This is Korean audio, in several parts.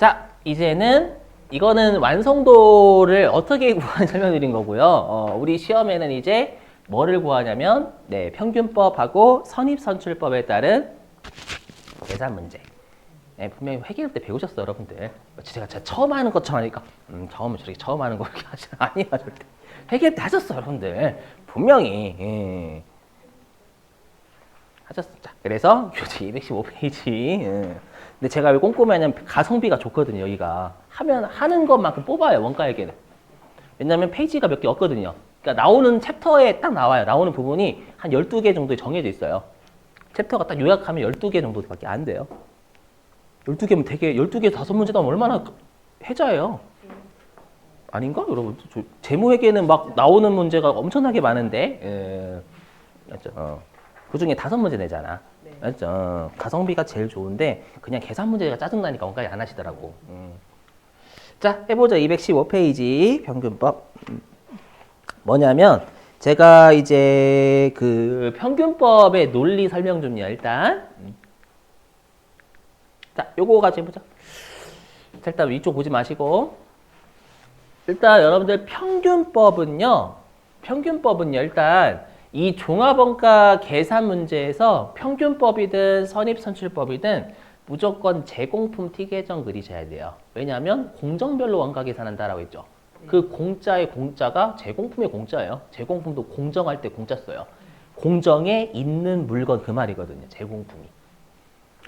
자, 이제는 이거는 완성도를 어떻게 구하는지 설명드린 거고요. 우리 시험에는 이제 뭐를 구하냐면 네, 평균법하고 선입선출법에 따른 계산 문제. 네, 분명히 회계할 때 배우셨어요, 여러분들. 제가 처음 하는 것처럼 하니까 처음 하는 거 이렇게 하지 아니야, 절대. 회계할 때 하셨어요, 여러분들. 분명히. 예. 하셨어. 자, 그래서 교재 215페이지. 예. 근데 제가 왜 꼼꼼하냐면 가성비가 좋거든요, 여기가. 하는 것만큼 뽑아요, 원가회계는. 왜냐면 페이지가 몇 개 없거든요. 그러니까 나오는 챕터에 딱 나와요. 나오는 부분이 한 12개 정도 정해져 있어요. 챕터가 딱 요약하면 12개 정도밖에 안 돼요. 12개면 되게 12개 5문제 나오면 얼마나 해자예요. 아닌가? 여러분, 재무회계는 막 나오는 문제가 엄청나게 많은데, 맞죠? 그 중에 5문제 내잖아. 네. 맞죠? 가성비가 제일 좋은데, 그냥 계산 문제가 짜증나니까 원가에 안 하시더라고. 자, 해보자. 215페이지 평균법. 뭐냐면, 제가 이제 그 평균법의 논리 설명 좀요, 일단. 자, 요거 같이 해보자. 자, 일단 위쪽 보지 마시고. 일단 여러분들 평균법은요, 일단 이 종합원가 계산 문제에서 평균법이든 선입선출법이든 무조건 제공품 T계정 그리셔야 돼요. 왜냐하면 공정별로 원가 계산한다라고 했죠. 그 공짜의 공짜가 제공품의 공짜예요. 제공품도 공정할 때 공짜 써요. 공정에 있는 물건 그 말이거든요. 제공품이.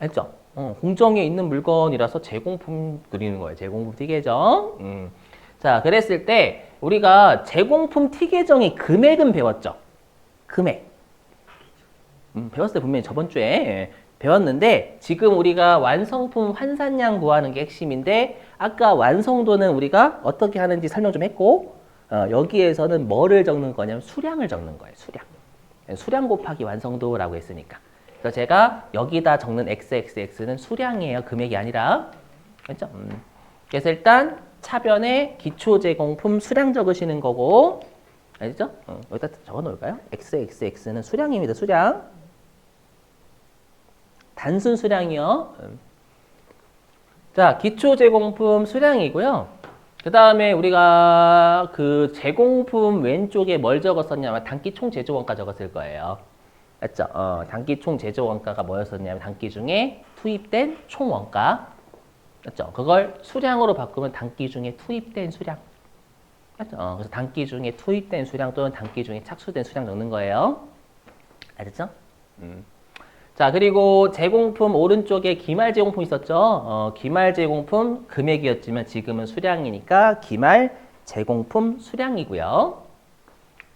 알죠? 공정에 있는 물건이라서 제공품 그리는 거예요. 제공품 T계정. 자, 그랬을 때 우리가 제공품 T계정의 금액은 배웠죠. 금액. 배웠을 때 분명히 저번 주에 배웠는데 지금 우리가 완성품 환산량 구하는 게 핵심인데 아까 완성도는 우리가 어떻게 하는지 설명 좀 했고 여기에서는 뭐를 적는 거냐면 수량을 적는 거예요. 수량. 수량 곱하기 완성도라고 했으니까. 그래서 제가 여기다 적는 XXX는 수량이에요. 금액이 아니라. 그렇죠? 그래서 일단 차변에 기초제공품 수량 적으시는 거고 알죠? 여기다 적어놓을까요? XXX는 수량입니다. 수량. 단순 수량이요. 자, 기초제공품 수량이고요. 그 다음에 우리가 그 제공품 왼쪽에 뭘 적었었냐면 단기 총 제조원가 적었을 거예요. 맞죠? 단기 총 제조원가가 뭐였었냐면 단기 중에 투입된 총 원가. 맞죠? 그걸 수량으로 바꾸면 단기 중에 투입된 수량. 맞죠? 그래서 단기 중에 투입된 수량 또는 단기 중에 착수된 수량 적는 거예요. 알겠죠? 자, 그리고 제공품 오른쪽에 기말 제공품 있었죠? 기말 제공품 금액이었지만 지금은 수량이니까 기말 제공품 수량이고요.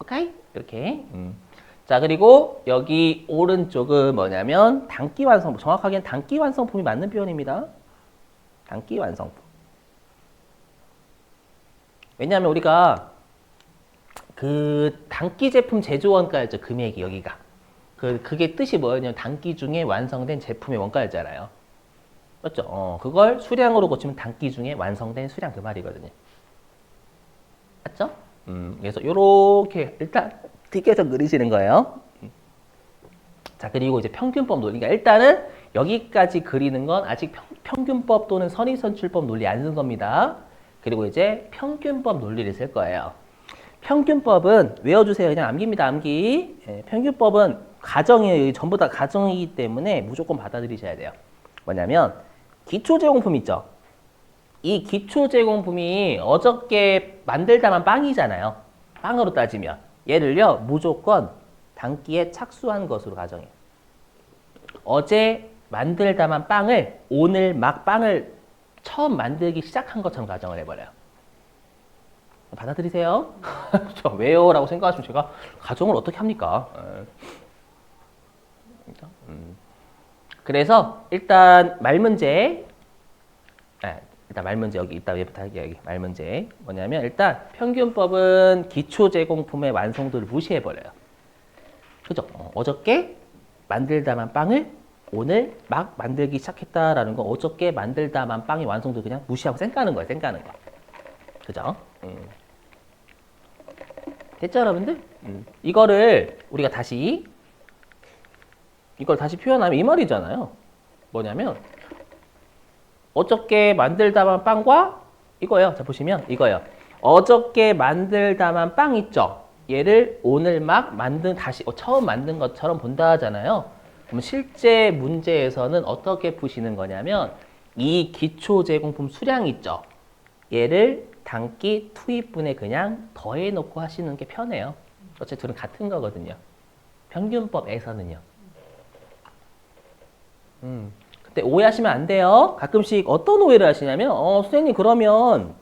오케이? 이렇게. 자, 그리고 여기 오른쪽은 뭐냐면 단기 완성품. 정확하게는 단기 완성품이 맞는 표현입니다. 단기 완성품. 왜냐하면 우리가 그 단기 제품 제조 원가였죠. 금액이 여기가. 그게 뜻이 뭐였냐면 단기 중에 완성된 제품의 원가였잖아요. 맞죠? 그걸 수량으로 고치면 단기 중에 완성된 수량 그 말이거든요. 맞죠? 그래서 요렇게 일단 T계정 그리시는 거예요. 자, 그리고 이제 평균법 논리가 일단은 여기까지 그리는 건 아직 평균법 또는 선입선출법 논리 안 쓴 겁니다. 그리고 이제 평균법 논리를 쓸 거예요. 평균법은 외워주세요. 그냥 암기입니다. 암기. 평균법은 가정이에요. 전부 다 가정이기 때문에 무조건 받아들이셔야 돼요. 뭐냐면 기초제공품 있죠. 이 기초제공품이 어저께 만들다만 빵이잖아요. 빵으로 따지면. 얘를요. 무조건 단기에 착수한 것으로 가정해요. 어제 만들다만 빵을 오늘 막 빵을 처음 만들기 시작한 것처럼 가정을 해버려요. 받아들이세요. 저 왜요? 라고 생각하시면 제가 가정을 어떻게 합니까? 그래서 일단 말문제 일단 말문제 여기 이따 얘부터 할게요. 여기 말문제 뭐냐면 일단 평균법은 기초제공품의 완성도를 무시해버려요. 그죠? 어저께 만들다만 빵을 오늘 막 만들기 시작했다라는 거 어저께 만들다만 빵의 완성도 그냥 무시하고 쌩까는 거예요. 쌩까는 거. 그죠? 됐죠, 여러분들? 이거를 우리가 이걸 다시 표현하면 이 말이잖아요. 뭐냐면 어저께 만들다만 빵과 이거요. 자, 보시면 이거요. 어저께 만들다만 빵 있죠? 얘를 오늘 막 다시 처음 만든 것처럼 본다 하잖아요. 그럼 실제 문제에서는 어떻게 푸시는 거냐면 이 기초 제공품 수량 있죠? 얘를 단기 투입분에 그냥 더해놓고 하시는 게 편해요. 어차피 둘은 같은 거거든요. 평균법에서는요. 근데 오해하시면 안 돼요. 가끔씩 어떤 오해를 하시냐면 선생님 그러면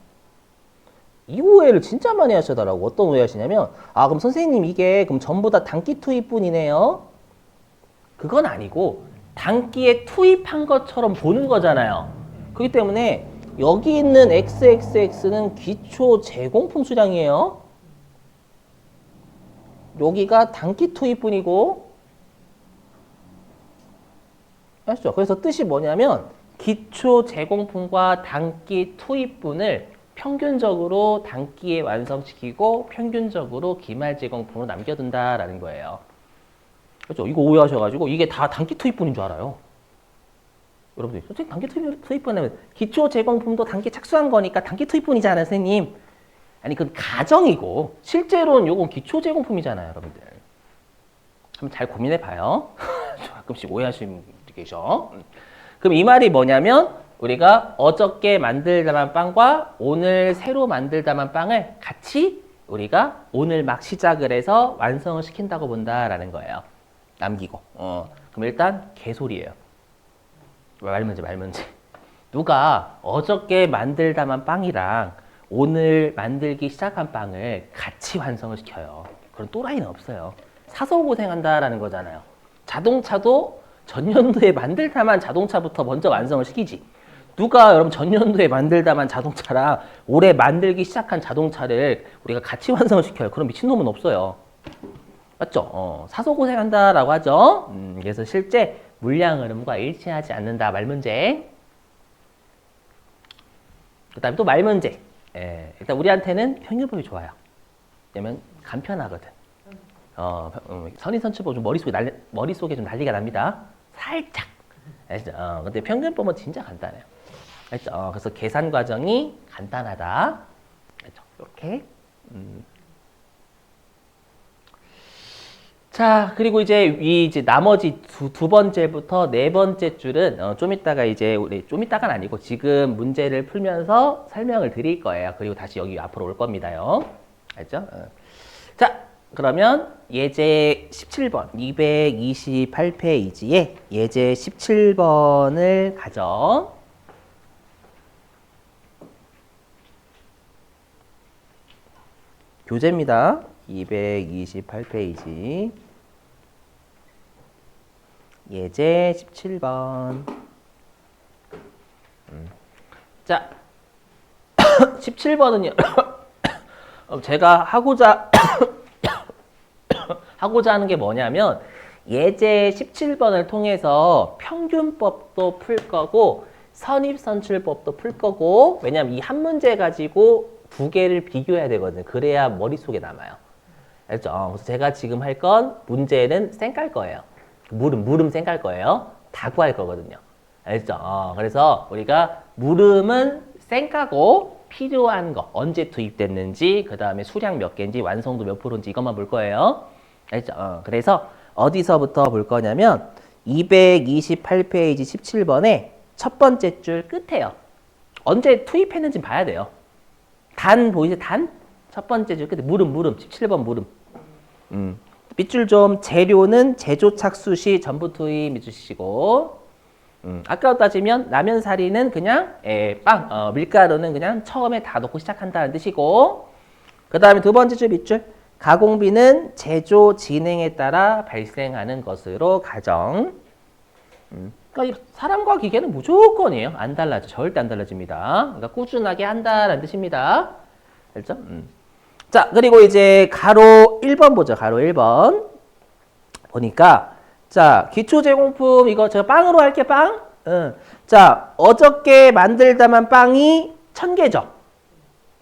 이 오해를 진짜 많이 하시더라고. 어떤 오해 하시냐면 그럼 선생님 이게 그럼 전부 다 단기 투입분이네요. 그건 아니고 단기에 투입한 것처럼 보는 거잖아요. 그렇기 때문에 여기 있는 XXX는 기초 제공품 수량이에요. 여기가 단기 투입분이고 아시죠? 그래서 뜻이 뭐냐면 기초 제공품과 단기 투입분을 평균적으로 단기에 완성시키고 평균적으로 기말 제공품으로 남겨둔다라는 거예요. 그렇죠? 이거 오해하셔가지고 이게 다 단기 투입분인 줄 알아요. 여러분들, 선생님 단기 투입분은 기초 제공품도 단기 착수한 거니까 단기 투입분이잖아요, 선생님. 아니, 그건 가정이고 실제로는 요건 기초 제공품이잖아요, 여러분들. 한번 잘 고민해봐요. 가끔씩 오해하시는 분들 계셔. 그럼 이 말이 뭐냐면 우리가 어저께 만들다만 빵과 오늘 새로 만들다만 빵을 같이 우리가 오늘 막 시작을 해서 완성을 시킨다고 본다라는 거예요. 남기고. 그럼 일단 개소리예요. 말문제. 누가 어저께 만들다만 빵이랑 오늘 만들기 시작한 빵을 같이 완성을 시켜요. 그런 또라이는 없어요. 사서 고생한다라는 거잖아요. 자동차도 전년도에 만들다만 자동차부터 먼저 완성을 시키지. 누가 여러분 전년도에 만들다만 자동차랑 올해 만들기 시작한 자동차를 우리가 같이 완성을 시켜요. 그런 미친놈은 없어요. 맞죠? 사서 고생한다라고 하죠. 그래서 실제 물량 흐름과 일치하지 않는다. 말문제. 그 다음에 또 말문제. 일단 우리한테는 평균법이 좋아요. 왜냐면 간편하거든. 선인선출법 좀 머릿속에 좀 난리가 납니다. 살짝. 알죠? 근데 평균법은 진짜 간단해요. 알죠? 그래서 계산 과정이 간단하다. 알죠? 이렇게. 자, 그리고 이제 나머지 두 번째부터 네 번째 줄은 좀 이따가는 아니고 지금 문제를 풀면서 설명을 드릴 거예요. 그리고 다시 여기 앞으로 올 겁니다요. 알죠? 자, 그러면 예제 17번, 228페이지에 예제 17번을 가져. 교재입니다. 228페이지. 예제 17번. 자, 17번은요. 제가 하고자 하는 게 뭐냐면 예제 17번을 통해서 평균법도 풀 거고 선입선출법도 풀 거고 왜냐면 이 한 문제 가지고 두 개를 비교해야 되거든요. 그래야 머릿속에 남아요. 알죠? 그래서 제가 지금 할 건 문제는 쌩깔 거예요. 물음 쌩깔 거예요. 다 구할 거거든요. 알죠? 그래서 우리가 물음은 쌩까고 필요한 거 언제 투입됐는지 그 다음에 수량 몇 개인지 완성도 몇 프로인지 이것만 볼 거예요. 알죠? 그래서 어디서부터 볼 거냐면 228페이지 17번에 첫 번째 줄 끝에요. 언제 투입했는지 봐야 돼요. 단 보이세요? 단? 첫 번째 줄 끝에 물음 17번 물음. 밑줄 좀 재료는 제조 착수 시 전부 투입 해주시고 아까로 따지면 라면 사리는 그냥 밀가루는 그냥 처음에 다 넣고 시작한다는 뜻이고 그 다음에 두 번째 줄 밑줄 가공비는 제조 진행에 따라 발생하는 것으로 가정. 그러니까 사람과 기계는 무조건이에요. 안 달라져. 절대 안 달라집니다. 그러니까 꾸준하게 한다라는 뜻입니다. 알죠? 자, 그리고 이제 가로 1번 보죠. 가로 1번. 보니까 자, 기초 제공품 이거 제가 빵으로 할게 빵. 자, 어저께 만들다만 빵이 1000개죠.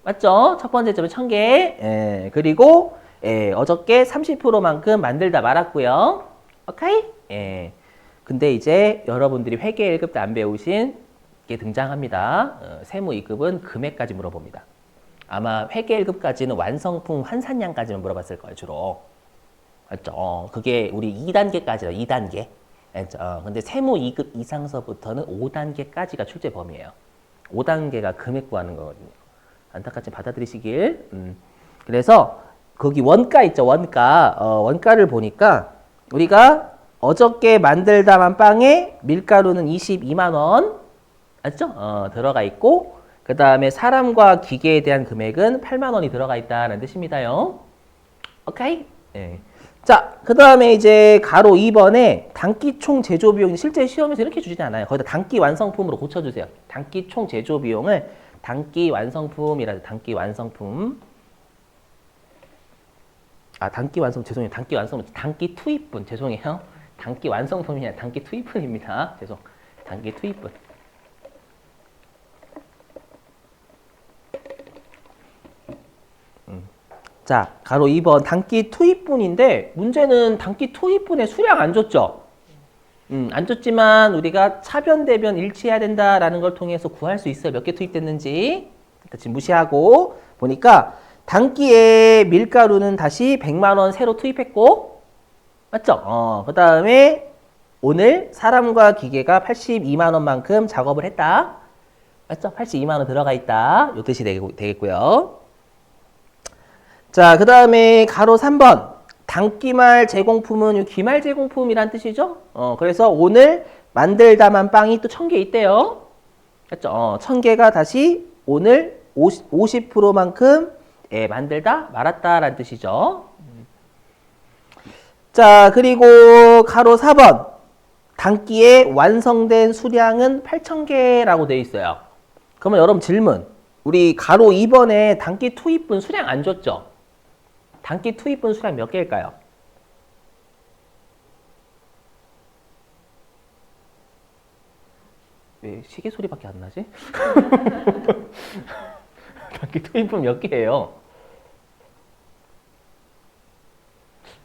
맞죠? 첫 번째 점은 1000개. 그리고 어저께 30%만큼 만들다 말았고요. 오케이? 근데 이제 여러분들이 회계 1급 때 안 배우신 이게 등장합니다. 세무 2급은 금액까지 물어봅니다. 아마 회계 1급까지는 완성품 환산량까지만 물어봤을 거예요, 주로. 맞죠? 그게 우리 2단계까지요, 2단계. 맞죠? 근데 세무 2급 이상서부터는 5단계까지가 출제 범위예요. 5단계가 금액 구하는 거거든요. 안타깝지 받아들이시길. 그래서 거기 원가 있죠, 원가. 원가를 보니까 우리가 어저께 만들다만 빵에 밀가루는 22만 원, 맞죠? 들어가 있고 그 다음에 사람과 기계에 대한 금액은 8만 원이 들어가 있다는 뜻입니다요. 오케이? 네. 자, 그 다음에 이제 가로 2번에 단기 총 제조 비용이 실제 시험에서 이렇게 주지는 않아요. 거기다 단기 완성품으로 고쳐주세요. 단기 총 제조 비용을 단기 완성품이라도 단기 완성품. 단기 완성 죄송해요. 단기 완성 단기 투입분 죄송해요. 단기 완성품이 아니라 단기 투입분입니다. 죄송. 단기 투입분. 자, 가로 2번 단기 투입분인데 문제는 단기 투입분의 수량 안 줬죠? 안 줬지만 우리가 차변 대변 일치해야 된다라는 걸 통해서 구할 수 있어요. 몇 개 투입됐는지. 일단 지금 무시하고 보니까 단기에 밀가루는 다시 100만 원 새로 투입했고 맞죠? 그 다음에 오늘 사람과 기계가 82만 원만큼 작업을 했다. 맞죠? 82만 원 들어가 있다. 요 뜻이 되겠고요. 자, 그 다음에 가로 3번. 단기말 제공품은 기말 제공품이란 뜻이죠. 그래서 오늘 만들다만 빵이 또 1000개 있대요. 맞죠? 1000개가 다시 오늘 50%만큼 만들다 말았다라는 뜻이죠. 자, 그리고 가로 4번. 단기에 완성된 수량은 8000개라고 되어 있어요. 그러면 여러분 질문. 우리 가로 2번에 단기 투입분 수량 안 줬죠? 단기 투입분 수량 몇 개일까요? 왜 시계 소리밖에 안 나지? 단기 투입분 몇 개예요?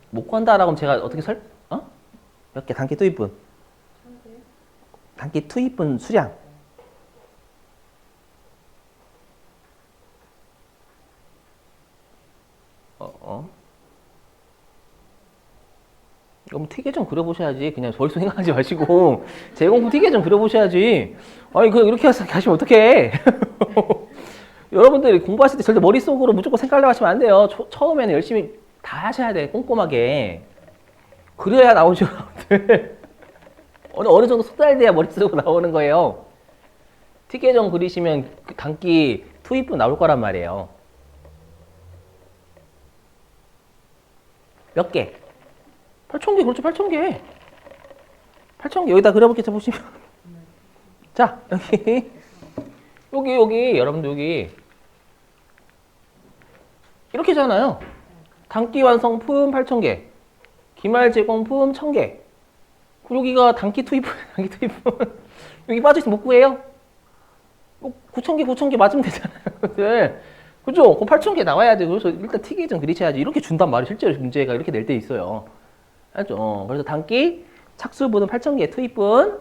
못 구한다라고 하면 제가 어떻게 몇 개 단기 투입분? 단기 투입분 수량. 그럼 튀게 좀 그려보셔야지. 그냥 벌써 생각하지 마시고 제공품 튀게 좀 그려보셔야지. 아니 이렇게 하시면 어떡해. 여러분들이 공부하실 때 절대 머릿속으로 무조건 생각하려고 하시면 안 돼요. 처음에는 열심히 다 하셔야 돼. 꼼꼼하게. 그래야 나오죠. 어느 정도 숙달돼야 머릿속으로 나오는 거예요. 튀게 좀 그리시면 단기 투입분 나올 거란 말이에요. 몇 개? 8,000개, 그렇죠. 8,000개. 8,000개. 여기다 그려볼게요. 보시면. 자, 여기, 여러분들 여기. 이렇게잖아요. 단기 완성품 8,000개. 기말 제공품 1,000개. 여기가 단기 투입분, 단기 투입분. 여기 빠져있으면 못 구해요? 9,000개 맞으면 되잖아요. 네. 그죠? 그럼 8,000개 나와야 돼. 그래서 일단 튀기 좀 그리셔야지. 이렇게 준단 말이에요. 실제로 문제가 이렇게 낼 때 있어요. 알죠? 그래서 단기 착수분은 8,000개 투입분.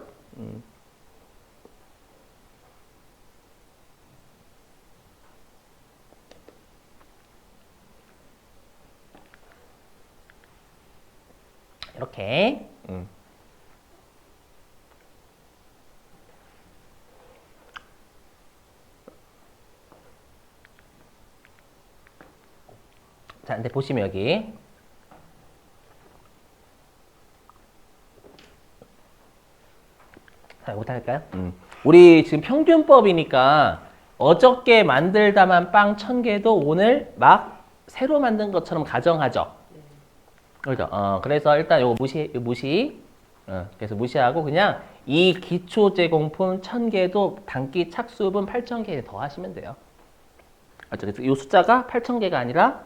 이렇게. 자, 근데 보시면 여기. 자, 이거부터 할까요? 우리 지금 평균법이니까 어저께 만들다만 빵 1000개도 오늘 막 새로 만든 것처럼 가정하죠. 그렇죠. 그래서 일단 요거 무시. 그래서 무시하고 그냥 이 기초 제공품 1000개도 단기 착수분 8000개 더 하시면 돼요. 그렇죠. 그래서 이 숫자가 8000개가 아니라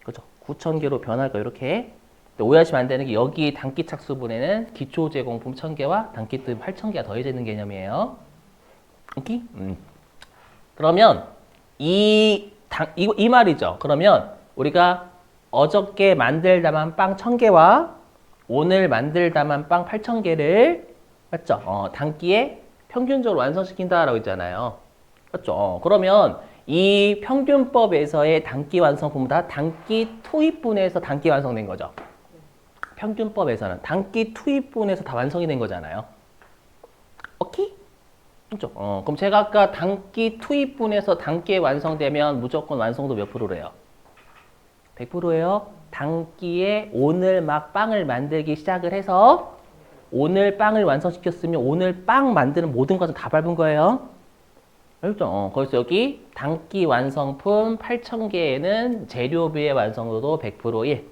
그렇죠. 9000개로 변할 거 이렇게. 오해하시면 안 되는 게 여기 단기 착수분에는 기초 제공품 1000개와 단기 투입 8000개가 더해져 있는 개념이에요. 오케이? 그러면 이 말이죠. 그러면 우리가 어저께 만들다만 빵 1000개와 오늘 만들다만 빵 8000개를 맞죠? 단기에 평균적으로 완성시킨다라고 했잖아요. 맞죠? 그러면 이 평균법에서의 단기 완성품은 다 단기 투입분에서 단기 완성된 거죠. 평균법에서는 단기 투입분에서 다 완성이 된 거잖아요. 오케이? 그렇죠? 그럼 제가 아까 단기 투입분에서 단기에 완성되면 무조건 완성도 몇 프로래요? 100%예요. 단기에 오늘 막 빵을 만들기 시작을 해서 오늘 빵을 완성시켰으면 오늘 빵 만드는 모든 것을 다 밟은 거예요. 알죠? 그래서 여기 단기 완성품 8,000개에는 재료비의 완성도도 100% 1.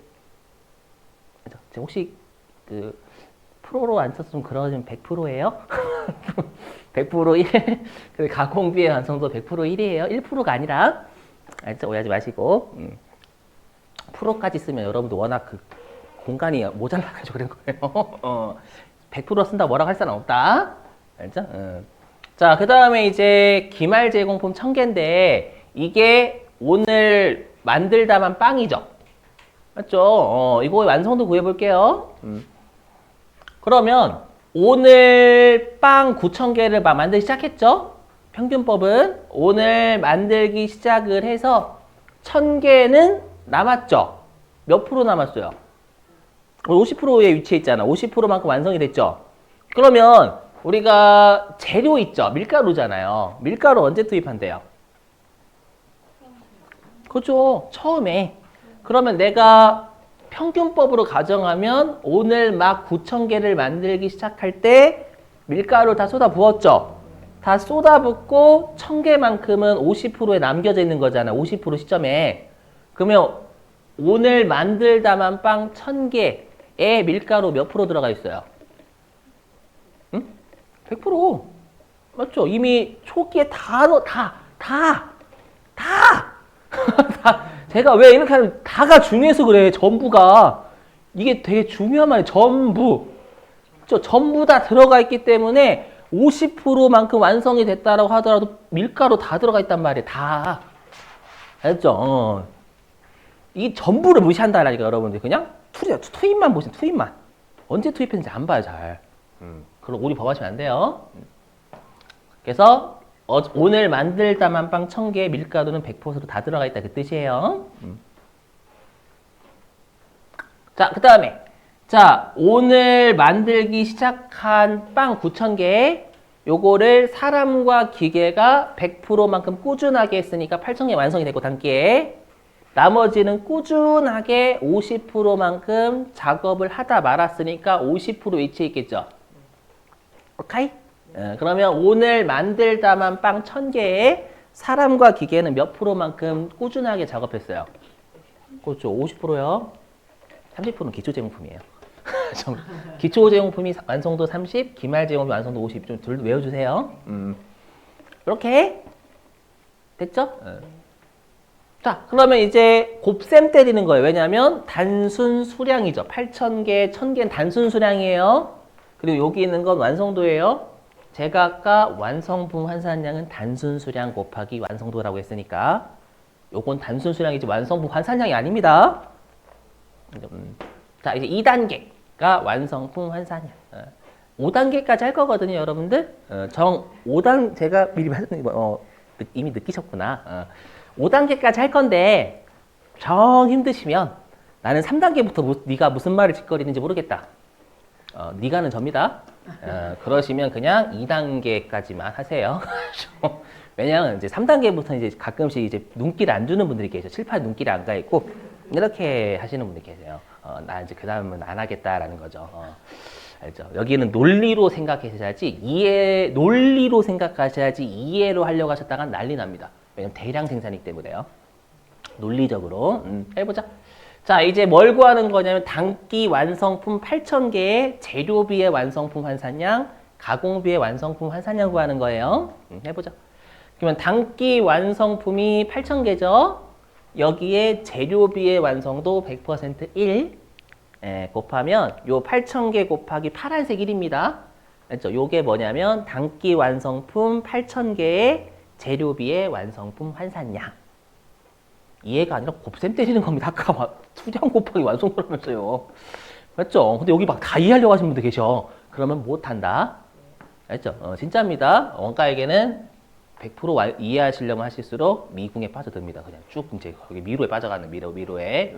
혹시 그 프로로 안 써서 좀 그러면 100%예요? 100% 1. 근데 가공비의 완성도 100% 1이에요. 1%가 아니라. 알죠? 오해하지 마시고. 프로까지 쓰면 여러분도 워낙 그 공간이 모자라가지고 그런 거예요. 100% 쓴다 뭐라고 할 사람 없다. 알죠? 자, 그 다음에 이제 기말 제공품 1000개인데 이게 오늘 만들다만 빵이죠. 맞죠? 이거 완성도 구해볼게요. 그러면 오늘 빵 9,000개를 만들기 시작했죠? 평균법은 오늘 만들기 시작을 해서 1000개는 남았죠? 몇 프로 남았어요? 50%에 위치해 있잖아. 50%만큼 완성이 됐죠? 그러면 우리가 재료 있죠? 밀가루잖아요. 밀가루 언제 투입한대요? 그죠? 처음에. 그러면 내가 평균법으로 가정하면 오늘 막 9,000개를 만들기 시작할 때 밀가루 다 쏟아 부었죠? 다 쏟아 붓고 1,000개만큼은 50%에 남겨져 있는 거잖아. 50% 시점에. 그러면 오늘 만들다만 빵 1,000개에 밀가루 몇 프로 들어가 있어요? 응? 100%. 맞죠? 이미 초기에 제가 왜 이렇게 하면 다가 중요해서 그래. 전부가. 이게 되게 중요한 말이에요. 전부. 전부 다 들어가 있기 때문에 50%만큼 완성이 됐다라고 하더라도 밀가루 다 들어가 있단 말이에요. 다. 알죠? 이 전부를 무시한다라니까 여러분들. 그냥 투입만 보시면 투입만. 언제 투입했는지 안 봐요 잘. 그럼 오리 범하시면 안 돼요. 그래서 오늘 만들다만 빵 1,000개 밀가루는 100% 다 들어가 있다 그 뜻이에요. 자, 그 다음에 자 오늘 만들기 시작한 빵 9,000개 요거를 사람과 기계가 100%만큼 꾸준하게 했으니까 8,000개 완성이 됐고 단기에 나머지는 꾸준하게 50%만큼 작업을 하다 말았으니까 50% 위치해 있겠죠. 오케이? 그러면 오늘 만들다만 빵 1,000개에 사람과 기계는 몇 프로만큼 꾸준하게 작업했어요? 그렇죠. 50%요. 30%는 기초제공품이에요. 기초제공품이 완성도 30, 기말제공품이 완성도 50. 좀 둘 외워주세요. 이렇게 됐죠? 자, 그러면 이제 곱셈 때리는 거예요. 왜냐하면 단순 수량이죠. 8,000개, 1,000개는 단순 수량이에요. 그리고 여기 있는 건 완성도예요. 제가 아까 완성품 환산량은 단순 수량 곱하기 완성도라고 했으니까 요건 단순 수량이지 완성품 환산량이 아닙니다. 자, 이제 2단계가 완성품 환산량. 5단계까지 할 거거든요, 여러분들. 5단 제가 미리 이미 느끼셨구나. 5단계까지 할 건데 정 힘드시면 나는 3단계부터 네가 무슨 말을 짓거리는지 모르겠다. 네가는 접니다. 그러시면 그냥 2단계까지만 하세요. 왜냐하면 이제 3단계부터 이제 가끔씩 이제 눈길 안 주는 분들이 계셔. 칠판에 눈길이 안 가 있고 이렇게 하시는 분들이 계세요. 나 이제 그 다음은 안 하겠다라는 거죠. 알죠? 여기는 논리로 생각하셔야지 논리로 생각하셔야지 이해로 하려고 하셨다간 난리 납니다. 왜냐면 대량 생산이기 때문에요. 논리적으로 해보자. 자, 이제 뭘 구하는 거냐면 단기 완성품 8,000개의 재료비의 완성품 환산량, 가공비의 완성품 환산량 구하는 거예요. 해보자. 그러면 단기 완성품이 8,000개죠. 여기에 재료비의 완성도 100% 1 곱하면 요 8,000개 곱하기 파란색 1입니다. 그렇죠? 요게 뭐냐면 단기 완성품 8,000개의 재료비의 완성품 환산량. 이해가 아니라 곱셈 때리는 겁니다. 아까 수량 곱하기 완성도라면서요. 맞죠? 근데 여기 막 다 이해하려고 하시는 분들 계셔. 그러면 못한다. 알죠? 진짜입니다. 원가에게는 100% 이해하시려면 하실수록 미궁에 빠져듭니다. 그냥 쭉 이제 거기 미로에 빠져가는 미로에.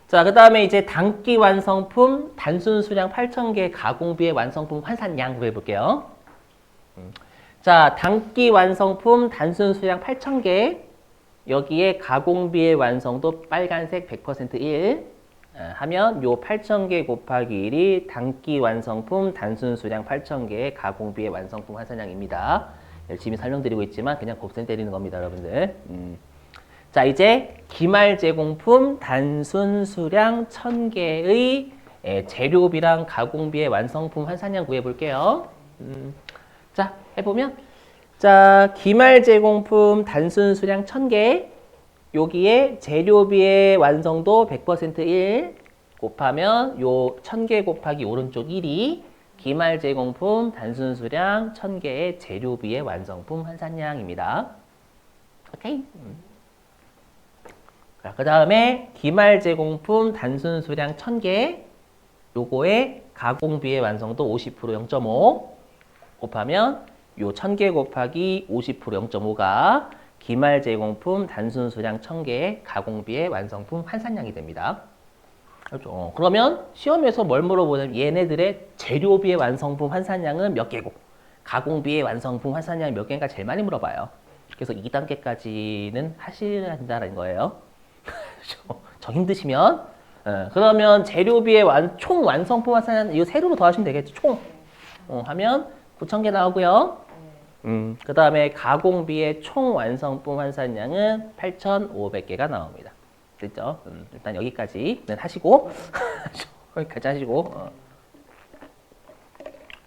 자, 그 다음에 이제 단기 완성품 단순 수량 8,000개 가공비의 완성품 환산량 구해볼게요. 자, 단기 완성품 단순 수량 8,000개 여기에 가공비의 완성도 빨간색 100% 1 하면 요 8,000개 곱하기 1이 단기 완성품 단순 수량 8,000개의 가공비의 완성품 환산량입니다. 열심히 설명드리고 있지만 그냥 곱셈 때리는 겁니다, 여러분들. 자, 이제 기말 제공품 단순 수량 1,000개의 재료비랑 가공비의 완성품 환산량 구해볼게요. 자, 해보면 자, 기말 제공품 단순 수량 1,000개 여기에 재료비의 완성도 100% 1 곱하면 요 1,000개 곱하기 오른쪽 1이 기말 제공품 단순 수량 1,000개의 재료비의 완성품 환산량입니다. 오케이? 그 다음에 기말 제공품 단순 수량 1,000개 요거의 가공비의 완성도 50% 0.5 곱하면 요 1,000개 곱하기 50% 0.5가 기말 제공품 단순 수량 1,000개의 가공비의 완성품 환산량이 됩니다. 그렇죠? 그러면 시험에서 뭘 물어보냐면 얘네들의 재료비의 완성품 환산량은 몇 개고 가공비의 완성품 환산량이 몇 개인가 제일 많이 물어봐요. 그래서 2단계까지는 하셔야 된다는 거예요. 저 힘드시면 그러면 재료비의 총 완성품 환산량 이거 세로로 더하시면 되겠죠. 총 하면 9,000개 나오고요. 그 다음에 가공비의 총 완성품 환산량은 8,500개가 나옵니다. 됐죠? 일단 여기까지는 하시고 여기까지 하시고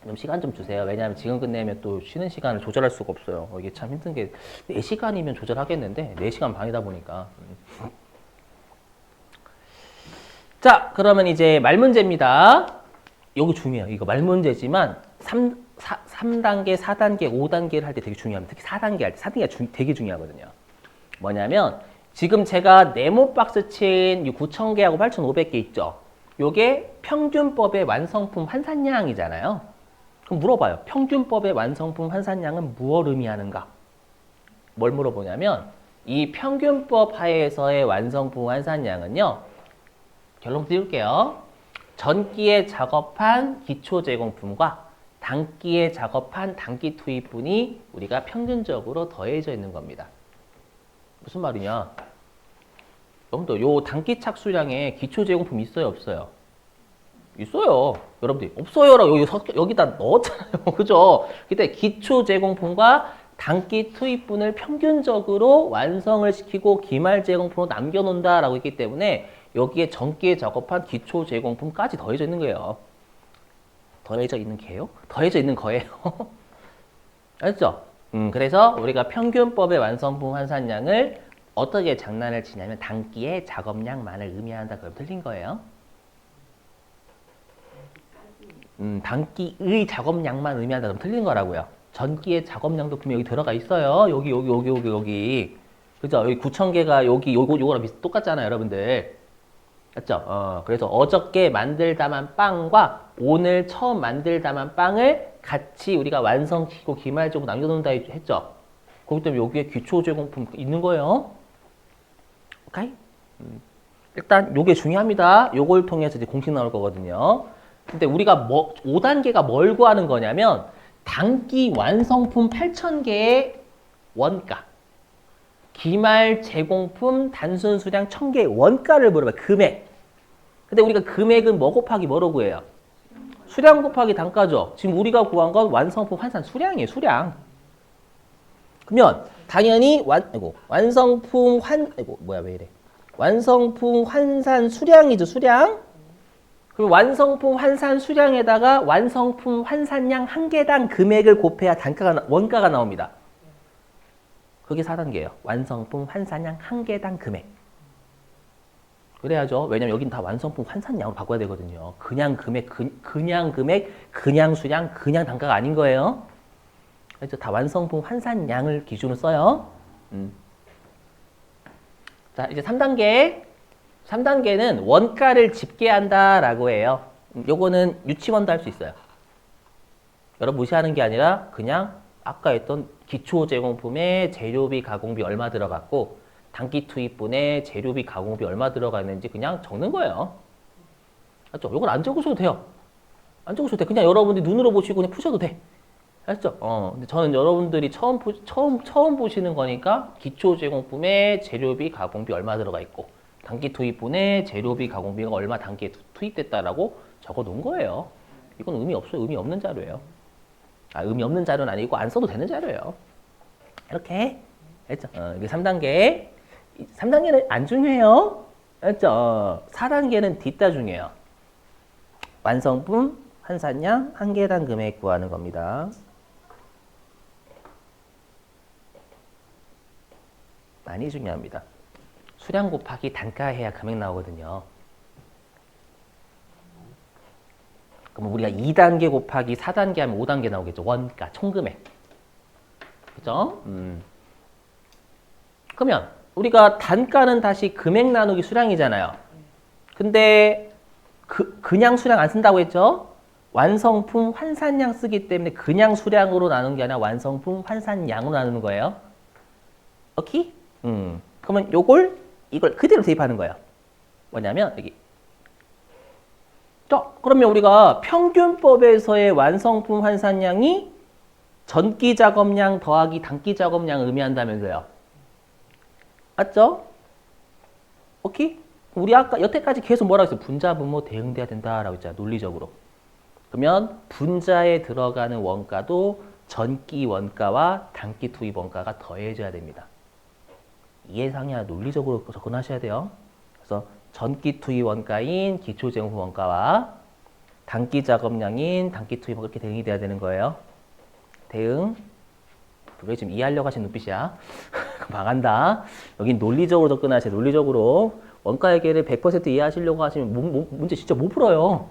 좀 시간 좀 주세요. 왜냐하면 지금 끝내면 또 쉬는 시간을 조절할 수가 없어요. 이게 참 힘든 게 4시간이면 조절하겠는데 4시간 반이다 보니까 자, 그러면 이제 말문제입니다. 이거 중요해요. 이거 말문제지만 3단계, 4단계, 5단계를 할 때 되게 중요합니다. 특히 4단계 할 때 4단계가 되게 중요하거든요. 뭐냐면 지금 제가 네모 박스 친 9,000개하고 8,500개 있죠. 요게 평균법의 완성품 환산량이잖아요. 그럼 물어봐요. 평균법의 완성품 환산량은 무엇을 의미하는가? 뭘 물어보냐면 이 평균법 하에서의 완성품 환산량은요. 결론 띄울게요. 전기에 작업한 기초 제공품과 단기에 작업한 단기 투입분이 우리가 평균적으로 더해져 있는 겁니다. 무슨 말이냐? 여러분들 요 단기 착수량에 기초 제공품 있어요, 없어요? 있어요. 여러분들 없어요라고 여기다 넣었잖아요. 그죠? 근데 기초 제공품과 단기 투입분을 평균적으로 완성을 시키고 기말 제공품으로 남겨놓는다라고 했기 때문에 여기에 전기에 작업한 기초 제공품까지 더해져 있는 거예요. 더해져 있는 게요? 더해져 있는 거예요. 알죠? 그래서 우리가 평균법의 완성품 환산량을 어떻게 장난을 치냐면 단기의 작업량만을 의미한다. 그럼 틀린 거예요. 단기의 작업량만 의미한다. 그럼 틀린 거라고요. 전기의 작업량도 분명 여기 들어가 있어요. 여기. 그죠? 여기 9,000개가 요거랑 똑같잖아요, 여러분들. 맞죠? 그래서 어저께 만들다만 빵과 오늘 처음 만들다만 빵을 같이 우리가 완성시키고 기말적으로 남겨놓는다 했죠? 그렇기 때문에 여기에 기초 제공품 있는 거예요. 오케이? 일단 요게 중요합니다. 요걸 통해서 이제 공식 나올 거거든요. 근데 우리가 5단계가 뭘 구하는 거냐면 단기 완성품 8,000개의 원가, 기말 제공품 단순 수량 1,000개의 원가를 물어봐요. 금액. 근데 우리가 금액은 뭐 곱하기 뭐로 구해요? 수량 곱하기 단가죠. 지금 우리가 구한 건 완성품 환산 수량이에요. 수량. 그러면 당연히 완성품 환산 수량이죠. 수량. 그럼 완성품 환산 수량에다가 완성품 환산량 1개당 금액을 곱해야 원가가 나옵니다. 그게 4단계예요. 완성품 환산량 1개당 금액. 그래야죠. 왜냐면 여긴 다 완성품 환산량으로 바꿔야 되거든요. 그냥 금액, 그냥 수량, 그냥 단가가 아닌 거예요. 그래서 다 완성품 환산량을 기준으로 써요. 자, 이제 3단계. 3단계는 원가를 집계한다라고 해요. 요거는 유치원도 할 수 있어요. 여러분 무시하는 게 아니라 그냥 아까 했던 기초 제공품에 재료비, 가공비 얼마 들어갔고 단기 투입분에 재료비, 가공비 얼마 들어가 있는지 그냥 적는 거예요. 알죠? 이걸 안 적으셔도 돼요. 안 적으셔도 돼. 그냥 여러분들이 눈으로 보시고 그냥 푸셔도 돼. 알죠? 근데 저는 여러분들이 처음 보시는 거니까 기초 제공품에 재료비, 가공비 얼마 들어가 있고 단기 투입분에 재료비, 가공비가 얼마 단기에 투입됐다라고 적어 놓은 거예요. 이건 의미 없어요. 의미 없는 자료예요. 의미 없는 자료는 아니고 안 써도 되는 자료예요. 이렇게 했죠. 이게 3단계. 3단계는 안 중요해요. 알죠? 4단계는 뒷다 중요해요. 완성품, 환산량, 한 개당 금액 구하는 겁니다. 많이 중요합니다. 수량 곱하기 단가 해야 금액 나오거든요. 그럼 우리가 2단계 곱하기 4단계 하면 5단계 나오겠죠. 원가, 총금액. 그죠? 그러면 우리가 단가는 다시 금액 나누기 수량이잖아요. 근데 그냥 수량 안 쓴다고 했죠? 완성품 환산량 쓰기 때문에 그냥 수량으로 나누는 게 아니라 완성품 환산량으로 나누는 거예요. 오케이? 그러면 이걸 그대로 대입하는 거예요. 뭐냐면 여기. 자, 그러면 우리가 평균법에서의 완성품 환산량이 전기 작업량 더하기 단기 작업량을 의미한다면서요. 맞죠? 오케이? 우리 아까 여태까지 계속 뭐라고 했어요? 분자, 분모 대응돼야 된다라고 했잖아. 논리적으로. 그러면 분자에 들어가는 원가도 전기 원가와 단기 투입 원가가 더해져야 됩니다. 이해상이야 논리적으로 접근하셔야 돼요. 그래서 전기 투입 원가인 기초 제공품 원가와 단기 작업량인 단기 투입 원가 이렇게 대응이 돼야 되는 거예요. 대응. 그게 지금 이해하려고 하신 눈빛이야. 망한다. 여긴 논리적으로 접근하세요. 논리적으로. 원가 회계를 100% 이해하시려고 하시면 문제 진짜 못 풀어요.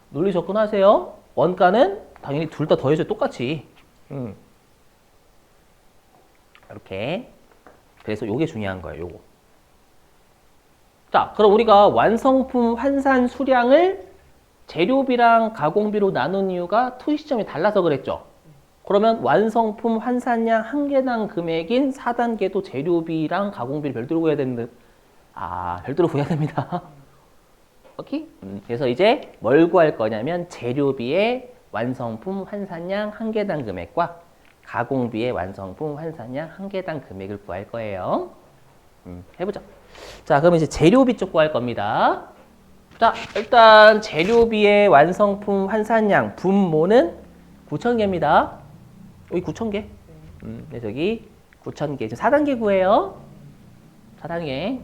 논리 접근하세요. 원가는 당연히 둘 다 더해져 똑같이. 이렇게. 그래서 요게 중요한 거예요. 요거. 자, 그럼 우리가 완성품 환산 수량을 재료비랑 가공비로 나눈 이유가 투입 시점이 달라서 그랬죠. 그러면 완성품 환산량 한 개당 금액인 4단계도 재료비랑 가공비를 별도로 구해야 되는데 별도로 구해야 됩니다. 오케이? 그래서 이제 뭘 구할 거냐면 재료비의 완성품 환산량 한 개당 금액과 가공비의 완성품 환산량 한 개당 금액을 구할 거예요. 해보죠. 자, 그럼 이제 재료비 쪽 구할 겁니다. 자, 일단 재료비의 완성품 환산량 분모는 9,000개입니다. 여기 9,000개. 그래서 여기 9,000개. 지금 4단계 구해요. 4단계.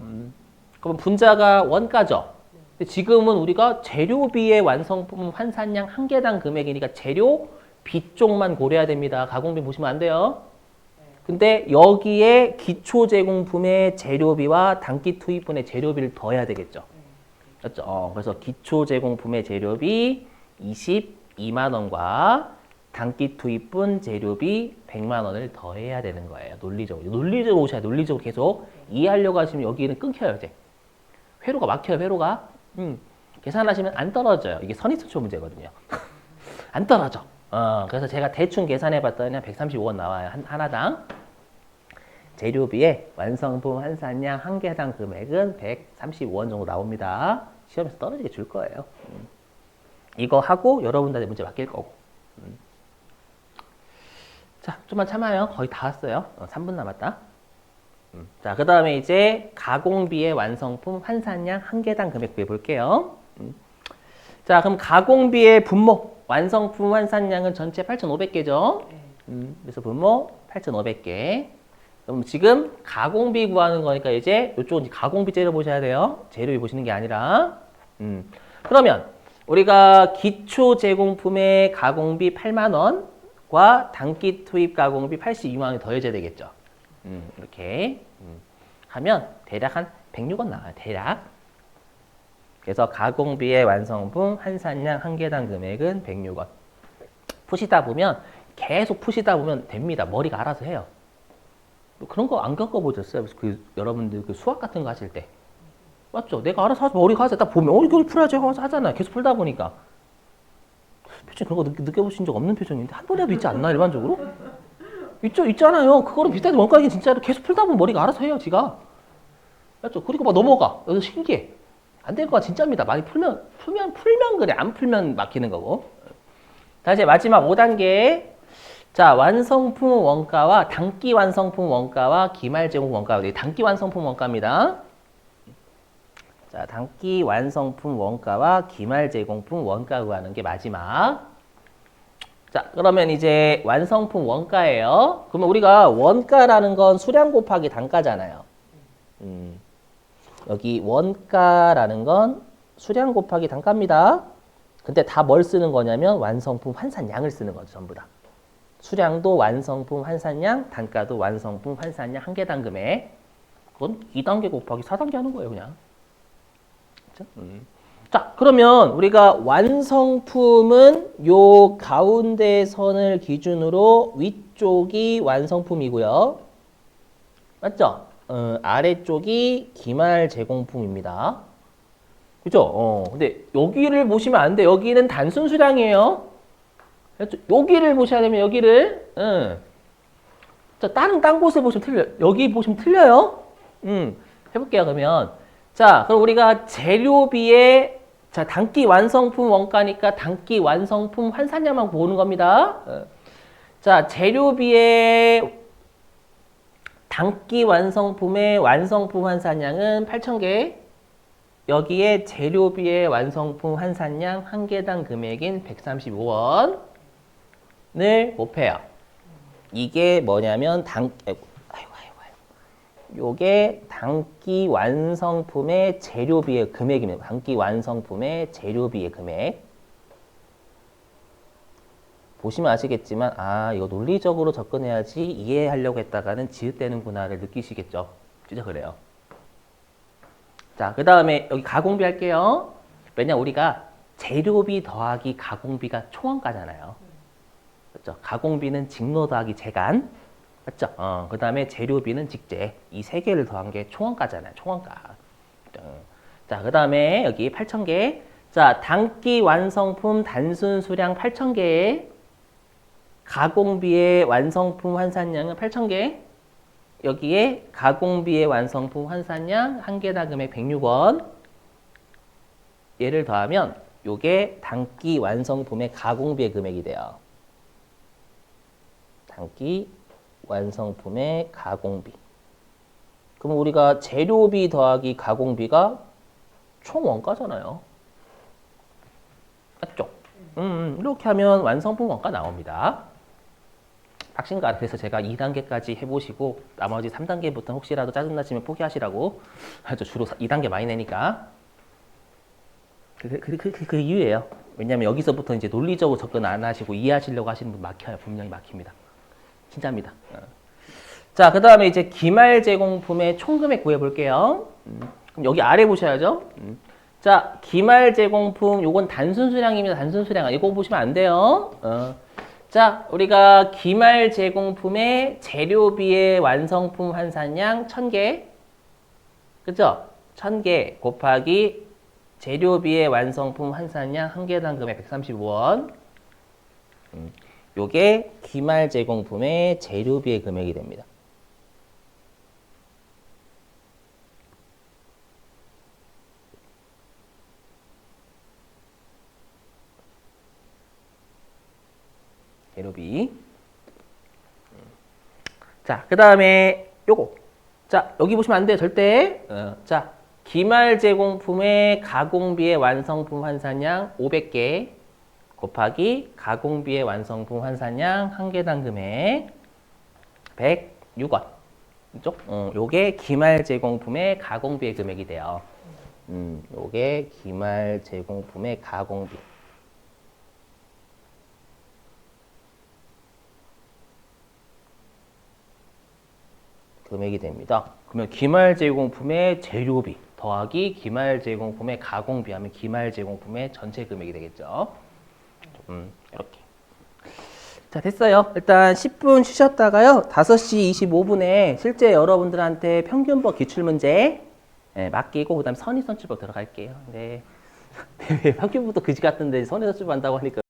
그럼 분자가 원가죠. 근데 지금은 우리가 재료비의 완성품 환산량 한 개당 금액이니까 재료비 쪽만 고려해야 됩니다. 가공비 보시면 안 돼요. 근데 여기에 기초 제공품의 재료비와 단기 투입분의 재료비를 더해야 되겠죠. 맞죠? 그래서 기초 제공품의 재료비 22만 원과 단기 투입분 재료비 100만 원을 더해야 되는 거예요. 논리적으로. 논리적으로 오셔야 돼요. 논리적으로 계속 이해하려고 하시면 여기는 끊겨요. 이제. 회로가 막혀요. 회로가. 계산하시면 안 떨어져요. 이게 선입선출 문제거든요. 안 떨어져. 그래서 제가 대충 계산해 봤더니 135원 나와요. 하나당. 재료비의 완성품 환산량 한 개당 금액은 135원 정도 나옵니다. 시험에서 떨어지게 줄 거예요. 이거 하고 여러분들한테 문제 맡길 거고. 자, 좀만 참아요. 거의 다 왔어요. 3분 남았다. 자, 그 다음에 이제 가공비의 완성품 환산량 한 개당 금액 구해 볼게요. 자, 그럼 가공비의 분모 완성품 환산량은 전체 8,500개죠. 그래서 분모 8,500개. 그럼 지금 가공비 구하는 거니까 이제 이쪽은 가공비 재료 보셔야 돼요. 재료비 보시는 게 아니라. 그러면 우리가 기초 제공품의 가공비 8만 원과 단기 투입 가공비 82만 원이 더해져야 되겠죠. 이렇게 하면 대략 한 106원 나와요. 대략. 그래서 가공비의 완성품 환산량 한 개당 금액은 106원. 푸시다 보면 계속 푸시다 보면 됩니다. 머리가 알아서 해요. 그런 거 안 겪어보셨어요? 여러분들 수학 같은 거 하실 때. 맞죠? 내가 알아서 하지 머리가 하세요. 딱 보면 이걸 풀어야지 하잖아요. 계속 풀다 보니까. 표정 그런 거 느껴보신 적 없는 표정인데 한 번이라도 있지 않나 일반적으로? 있잖아요. 그거랑 비슷하게 원가 얘기 진짜로 계속 풀다 보면 머리가 알아서 해요, 지가. 맞죠? 그리고 막 넘어가. 여기서 신기해. 안 될 거가 진짜입니다. 많이 풀면 그래. 안 풀면 막히는 거고. 다시 마지막 5단계. 자, 완성품 원가와 단기 완성품 원가와 기말 제공 원가. 우리 단기 완성품 원가입니다. 자, 단기 완성품 원가와 기말 제공품 원가 구하는 게 마지막. 자, 그러면 이제 완성품 원가예요. 그러면 우리가 원가라는 건 수량 곱하기 단가잖아요. 여기 원가라는 건 수량 곱하기 단가입니다. 근데 다 뭘 쓰는 거냐면 완성품 환산량을 쓰는 거죠, 전부 다. 수량도 완성품 환산량, 단가도 완성품 환산량 한 개당 금액. 그건 2단계 곱하기 4단계 하는 거예요, 그냥. 그렇죠? 자, 그러면 우리가 완성품은 요 가운데 선을 기준으로 위쪽이 완성품이고요. 맞죠? 아래쪽이 기말 제공품입니다. 그죠? 근데 여기를 보시면 안 돼. 여기는 단순 수량이에요. 여기를 보셔야 되면 여기를. 자, 딴 곳을 보시면 틀려요. 여기 보시면 틀려요. 해볼게요, 그러면. 자, 그럼 우리가 재료비에, 자, 단기 완성품 원가니까 단기 완성품 환산량만 보는 겁니다. 자, 재료비에 단기 완성품의 완성품 환산량은 8,000개. 여기에 재료비의 완성품 환산량 한 개당 금액인 135원을 곱해요. 이게 뭐냐면 요게 단기 완성품의 재료비의 금액입니다. 단기 완성품의 재료비의 금액. 보시면 아시겠지만 이거 논리적으로 접근해야지 이해하려고 했다가는 지읒되는구나를 느끼시겠죠. 진짜 그래요. 자, 그 다음에 여기 가공비 할게요. 왜냐 우리가 재료비 더하기 가공비가 총원가잖아요. 그렇죠? 가공비는 직로 더하기 재간. 맞죠? 그 다음에 재료비는 직재. 이 세 개를 더한 게 총원가잖아요. 총원가. 자, 그 다음에 여기 8,000개. 자, 단기 완성품 단순 수량 8,000개에 가공비의 완성품 환산량은 8,000개. 여기에 가공비의 완성품 환산량 한 개당 금액 106원. 얘를 더하면 요게 단기 완성품의 가공비의 금액이 돼요. 단기 완성품의 가공비. 그럼 우리가 재료비 더하기 가공비가 총 원가잖아요. 맞죠? 이렇게 하면 완성품 원가 나옵니다. 박신가. 그래서 제가 2단계까지 해보시고 나머지 3단계부터 혹시라도 짜증나시면 포기하시라고. 주로 2단계 많이 내니까. 그 이유예요. 왜냐면 여기서부터 이제 논리적으로 접근 안 하시고 이해하시려고 하시는 분 막혀요. 분명히 막힙니다. 진짜입니다. 자, 그 다음에 이제 기말 제공품의 총금액 구해볼게요. 그럼 여기 아래 보셔야죠. 자, 기말 제공품, 요건 단순 수량입니다. 단순 수량. 이거 보시면 안 돼요. 자, 우리가 기말 제공품의 재료비의 완성품 환산량 1,000개. 그죠? 1,000개 곱하기 재료비의 완성품 환산량 한 개당 금액 135원. 요게 기말 제공품의 재료비의 금액이 됩니다. 재료비. 자, 그 다음에 요거. 자, 여기 보시면 안 돼요. 절대. 자, 기말 제공품의 가공비의 완성품 환산량 500개 곱하기 가공비의 완성품 환산량 한 개당 금액 106원. 이쪽? 요게 기말 제공품의 가공비의 금액이 돼요. 요게 기말 제공품의 가공비. 금액이 됩니다. 그러면 기말 제공품의 재료비 더하기 기말 제공품의 가공비 하면 기말 제공품의 전체 금액이 되겠죠. 이렇게. 자, 됐어요. 일단 10분 쉬셨다가요. 5시 25분에 실제 여러분들한테 평균법 기출문제 맡기고 그다음 선의선출법 들어갈게요. 네. 평균부터 그지 같은데 선의선출법 한다고 하니까